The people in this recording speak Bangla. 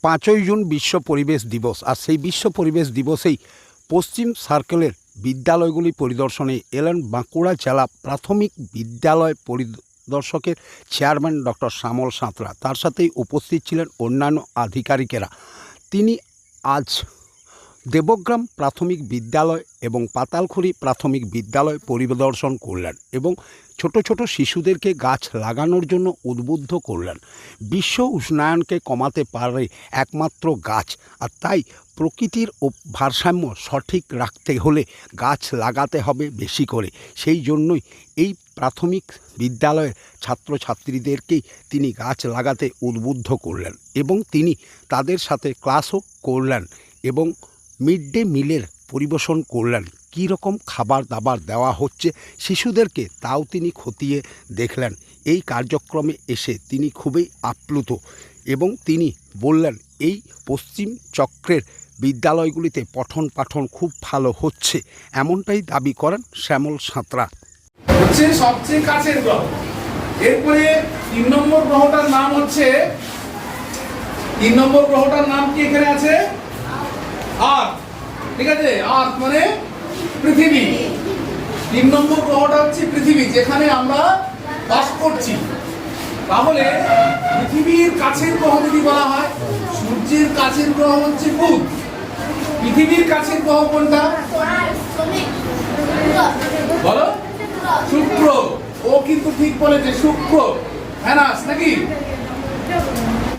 5ই জুন বিশ্ব পরিবেশ দিবস। আর সেই বিশ্ব পরিবেশ দিবসেই পশ্চিম সার্কেলের বিদ্যালয়গুলি পরিদর্শনে এলেন বাঁকুড়া জেলা প্রাথমিক বিদ্যালয় পরিদর্শকের চেয়ারম্যান ডক্টর শ্যামল সাঁতরা। তার সাথেই উপস্থিত ছিলেন অন্যান্য আধিকারিকেরা। তিনি আজ দেবগ্রাম প্রাথমিক বিদ্যালয় এবং পাতালখুরি প্রাথমিক বিদ্যালয় পরিদর্শন করলেন এবং ছোট ছোট শিশুদেরকে গাছ লাগানোর জন্য উদ্বুদ্ধ করলেন। বিশ্ব উষ্ণায়নকে কমাতে পারে একমাত্র গাছ, আর তাই প্রকৃতির ভারসাম্য সঠিক রাখতে হলে গাছ লাগাতে হবে বেশি করে। সেই জন্যই এই প্রাথমিক বিদ্যালয়ের ছাত্রছাত্রীদেরকেই তিনি গাছ লাগাতে উদ্বুদ্ধ করলেন এবং তিনি তাদের সাথে ক্লাসও করলেন এবং মিড ডে মিলের পরিবেশন করলেন। কী রকম খাবার দাবার দেওয়া হচ্ছে শিশুদেরকে তাও তিনি খতিয়ে দেখলেন। এই কার্যক্রমে এসে তিনি খুবই আপ্লুত এবং তিনি বললেন এই পশ্চিম চক্রের বিদ্যালয়গুলিতে পঠন পাঠন খুব ভালো হচ্ছে, এমনটাই দাবি করেন শ্যামল সাঁতরা। হচ্ছে সবচেয়ে কাছের গ্রহ। এরপরে 3 নম্বর গ্রহটার নাম হচ্ছে 3 নম্বর গ্রহটার নাম কি এখানে আছে? আর্থ। ঠিক আছে, আর্থ মানে পৃথিবী। 3 নম্বর গ্রহটা হচ্ছে পৃথিবী, যেখানে আমরা বাস করছি। তাহলে পৃথিবীর কাছের গ্রহ যদি বলা হয়, সূর্যের কাছের গ্রহ হচ্ছে বুধ। পৃথিবীর কাছের গ্রহ কোনটা বলো? শুক্র। ও কিন্তু ঠিক বলেছে, শুক্র। ভেনাস নাকি?